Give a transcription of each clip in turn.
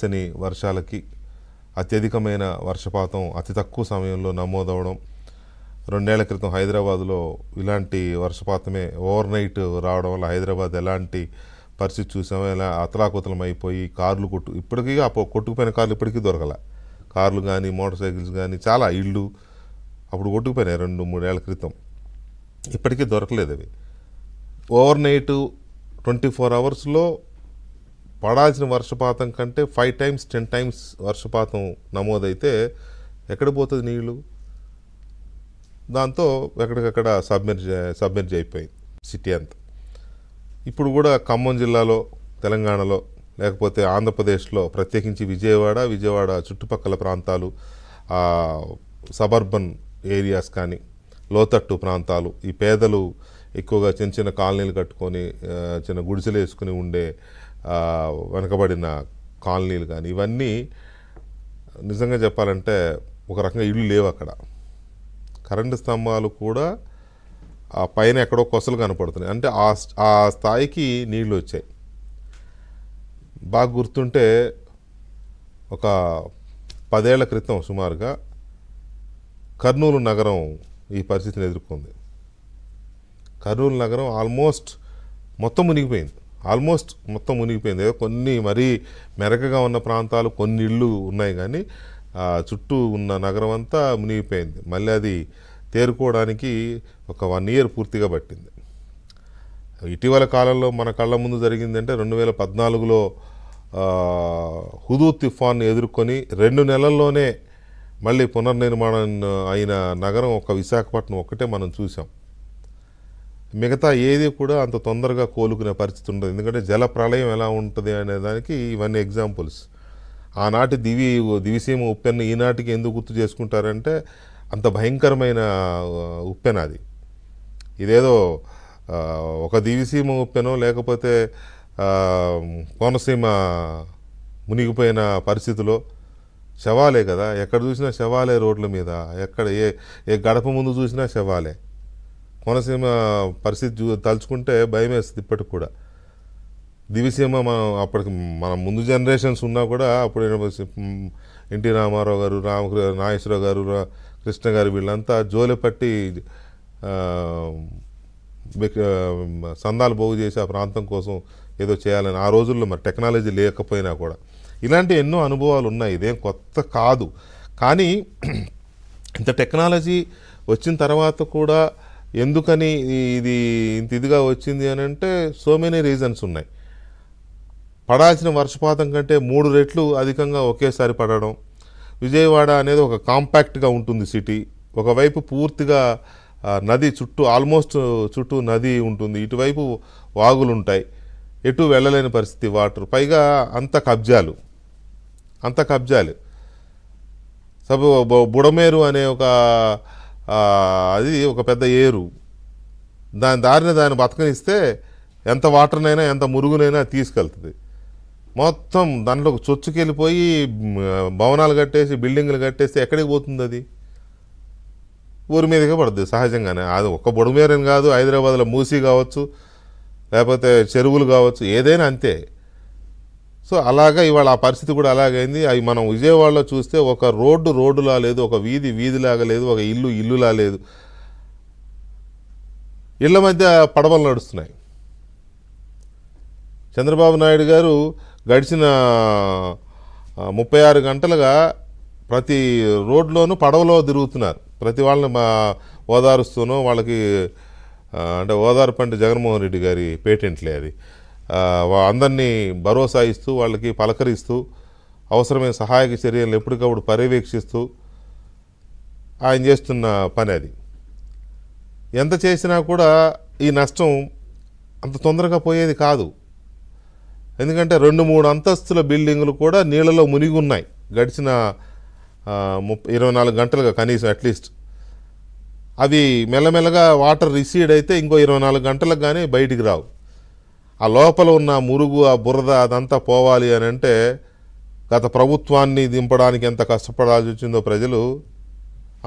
అని వర్షాలకి అత్యధికమైన వర్షపాతం అతి తక్కువ సమయంలో నమోదవడం. 2 ఏళ్ల క్రితం హైదరాబాద్లో ఇలాంటి వర్షపాతమే ఓవర్ నైట్ రావడం వల్ల హైదరాబాద్ ఎలాంటి పరిస్థితి చూసామో, ఎలా అతలాకుతలం అయిపోయి కార్లు ఇప్పటికీ కొట్టుకుపోయిన కార్లు ఇప్పటికీ దొరకల. కార్లు కానీ మోటార్ సైకిల్స్ కానీ చాలా ఇళ్ళు అప్పుడు కొట్టుకుపోయినాయి 2-3 ఏళ్ల క్రితం, ఇప్పటికీ దొరకలేదు అవి. ఓవర్ నైట్ 24 అవర్స్లో పడాల్సిన వర్షపాతం కంటే 5 times 10 times వర్షపాతం నమోదైతే ఎక్కడ పోతుంది నీళ్ళు? దాంతో ఎక్కడికక్కడ సబ్మెర్జ్ అయిపోయింది సిటీ అంతా. ఇప్పుడు కూడా ఖమ్మం జిల్లాలో, తెలంగాణలో, లేకపోతే ఆంధ్రప్రదేశ్లో, ప్రత్యేకించి విజయవాడ చుట్టుపక్కల ప్రాంతాలు, సబర్బన్ ఏరియాస్ కానీ లోతట్టు ప్రాంతాలు, ఈ పేదలు ఎక్కువగా చిన్న చిన్న కాలనీలు కట్టుకొని చిన్న గుడిసెలు వేసుకుని ఉండే వెనకబడిన కాలనీలు కానీ, ఇవన్నీ నిజంగా చెప్పాలంటే ఒక రకంగా ఇళ్ళు లేవు అక్కడ. కరెంటు స్తంభాలు కూడా ఆ పైన ఎక్కడో కొసలు కనపడుతున్నాయి. అంటే ఆ స్థాయికి నీళ్ళు వచ్చాయి. బాగా గుర్తుంటే ఒక 10 ఏళ్ల క్రితం సుమారుగా కర్నూలు నగరం ఈ పరిస్థితిని ఎదుర్కొంది. కర్నూలు నగరం ఆల్మోస్ట్ మొత్తం మునిగిపోయింది. కొన్ని మరీ మెరకగా ఉన్న ప్రాంతాలు, కొన్ని ఇళ్ళు ఉన్నాయి, కానీ చుట్టూ ఉన్న నగరం అంతా మునిగిపోయింది. మళ్ళీ అది తేరుకోవడానికి ఒక 1 year పూర్తిగా పట్టింది. ఇటీవల కాలంలో మన కళ్ళ ముందు జరిగిందంటే 2014లో హుదూద్ తుఫాన్ ఎదుర్కొని 2 నెలల్లోనే మళ్ళీ పునర్నిర్మాణం అయిన నగరం ఒక విశాఖపట్నం ఒక్కటే మనం చూసాం. మిగతా ఏది కూడా అంత తొందరగా కోలుకునే పరిస్థితి ఉండదు. ఎందుకంటే జల ప్రళయం ఎలా ఉంటుంది అనే దానికి ఇవన్నీ ఎగ్జాంపుల్స్. ఆనాటి దివిసీమ ఉప్పెన ఈనాటికి ఎందుకు గుర్తు చేసుకుంటారంటే అంత భయంకరమైన ఉప్పెన అది. ఇదేదో ఒక దివిసీమ ఉప్పెనో లేకపోతే కోనసీమ మునిగిపోయిన పరిస్థితిలో శవాలే కదా, ఎక్కడ చూసినా శవాలే రోడ్ల మీద, ఎక్కడ ఏ గడప ముందు చూసినా శవాలే. కోనసీమ పరిస్థితి తలుచుకుంటే భయం వేస్తుంది ఇప్పటికి కూడా. దివిసీమ అప్పటికి మన ముందు జనరేషన్స్ ఉన్నా కూడా అప్పుడు ఎన్టీ రామారావు గారు, నాగేశ్వరరావు గారు, కృష్ణ గారు వీళ్ళంతా జోలెపట్టి సందాలు పోగు చేసి ఆ ప్రాంతం కోసం ఏదో చేయాలని. ఆ రోజుల్లో మరి టెక్నాలజీ లేకపోయినా కూడా ఇలాంటి ఎన్నో అనుభవాలు ఉన్నాయి. ఇదేం కొత్త కాదు. కానీ ఇంత టెక్నాలజీ వచ్చిన తర్వాత కూడా ఎందుకని ఇది ఇంత ఇదిగా వచ్చింది అని అంటే సో మెనీ రీజన్స్ ఉన్నాయి. పడాల్సిన వర్షపాతం కంటే 3 రెట్లు అధికంగా ఒకేసారి పడడం. విజయవాడ అనేది ఒక కాంపాక్ట్గా ఉంటుంది సిటీ. ఒకవైపు పూర్తిగా నది ఆల్మోస్ట్ చుట్టూ నది ఉంటుంది, ఇటువైపు వాగులు ఉంటాయి, ఎటు వెళ్ళలేని పరిస్థితి, వాటర్, పైగా అంత కబ్జాలు. బుడమేరు అనే అది ఒక పెద్ద ఏరు. దాన్ని బతకనిస్తే ఎంత వాటర్నైనా ఎంత మురుగునైనా తీసుకెళ్తుంది. మొత్తం దాంట్లో చొచ్చుకెళ్ళిపోయి భవనాలు కట్టేసి బిల్డింగ్లు కట్టేస్తే ఎక్కడికి పోతుంది? అది ఊరి మీదకే పడుతుంది సహజంగానే. అది ఒక్క బుడమేరని కాదు, హైదరాబాద్లో మూసీ కావచ్చు, లేకపోతే చెరువులు కావచ్చు, ఏదైనా అంతే. సో అలాగా ఇవాళ ఆ పరిస్థితి కూడా అలాగైంది. అవి మనం విజయవాడలో చూస్తే ఒక రోడ్డులా లేదు, ఒక వీధిలాగా లేదు, ఒక ఇల్లులా లేదు. ఇళ్ల మధ్య పడవలు నడుస్తున్నాయి. చంద్రబాబు నాయుడు గారు గడిచిన 36 గంటలుగా ప్రతి రోడ్లోనూ పడవలో తిరుగుతున్నారు. ప్రతి వాళ్ళని ఓదారుస్తూనో, వాళ్ళకి అంటే ఓదార్పు అంటే జగన్మోహన్ రెడ్డి గారి పేటెంట్లే అది. అందరినీ భరోసా ఇస్తూ, వాళ్ళకి పలకరిస్తూ, అవసరమైన సహాయక చర్యలను ఎప్పటికప్పుడు పర్యవేక్షిస్తూ ఆయన చేస్తున్న పని అది. ఎంత చేసినా కూడా ఈ నష్టం అంత తొందరగా పోయేది కాదు. ఎందుకంటే 2-3 అంతస్తుల బిల్డింగులు కూడా నీళ్ళలో మునిగి ఉన్నాయి గడిచిన 24 గంటలుగా కనీసం అట్లీస్ట్. అవి మెల్లమెల్లగా వాటర్ రిసీడ్ అయితే ఇంకో 24 గంటలకు కానీ బయటికి రావు. ఆ లోపల ఉన్న మురుగు, ఆ బురద అదంతా పోవాలి అని అంటే గత ప్రభుత్వాన్ని దింపడానికి ఎంత కష్టపడాల్సి వచ్చిందో ప్రజలు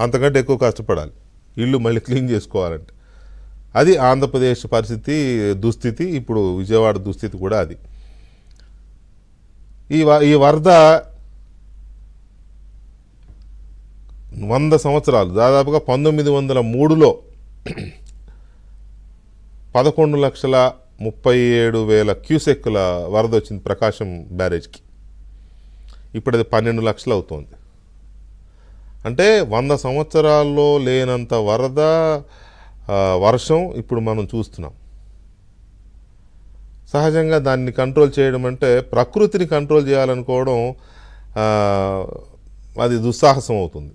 అంతకంటే ఎక్కువ కష్టపడాలి ఇల్లు మళ్ళీ క్లీన్ చేసుకోవాలంటే. అది ఆంధ్రప్రదేశ్ దుస్థితి. ఇప్పుడు విజయవాడ దుస్థితి కూడా అది. ఈ వరద 100 సంవత్సరాలు, దాదాపుగా 1903లో 11,37,000 క్యూసెక్కుల వరద వచ్చింది ప్రకాశం బ్యారేజ్కి. ఇప్పుడు అది 12 లక్షలు అవుతోంది. అంటే 100 సంవత్సరాల్లో లేనంత వరద వర్షం ఇప్పుడు మనం చూస్తున్నాం. సహజంగా దాన్ని కంట్రోల్ చేయడం అంటే, ప్రకృతిని కంట్రోల్ చేయాలనుకోవడం అది దుస్సాహసం అవుతుంది.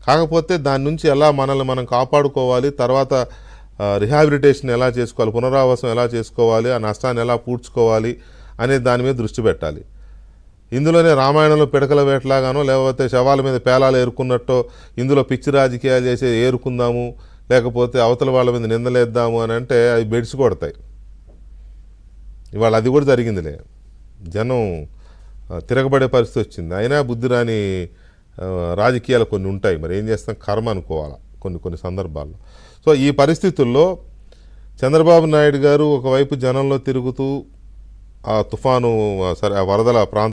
కాకపోతే దాని నుంచి ఎలా మనల్ని మనం కాపాడుకోవాలి, తర్వాత రిహాబిలిటేషన్ ఎలా చేసుకోవాలి, పునరావాసం ఎలా చేసుకోవాలి, ఆ నష్టాన్ని ఎలా పూడ్చుకోవాలి అనే దాని మీద దృష్టి పెట్టాలి. ఇందులోనే రామాయణంలో పిడకల వేటలాగానో, లేకపోతే శవాల మీద పేలాలు ఏరుకున్నట్టో ఇందులో పిచ్చి రాజకీయాలు చేసి ఏరుకుందాము, లేకపోతే అవతల వాళ్ళ మీద నిందలేద్దాము అని అంటే అవి బెడిసి కొడతాయి. ఇవాళ అది కూడా జరిగిందిలే. జనం తిరగబడే పరిస్థితి వచ్చింది. అయినా బుద్ధి రాని రాజకీయాలు కొన్ని ఉంటాయి. మరి ఏం చేస్తాం, కర్మ అనుకోవాలా కొన్ని సందర్భాల్లో. సో ఈ పరిస్థితుల్లో చంద్రబాబు నాయుడు గారు ఒకవైపు జనంలో తిరుగుతూ ఆ తుఫాను, సరే ఆ వరదల ప్రాంతం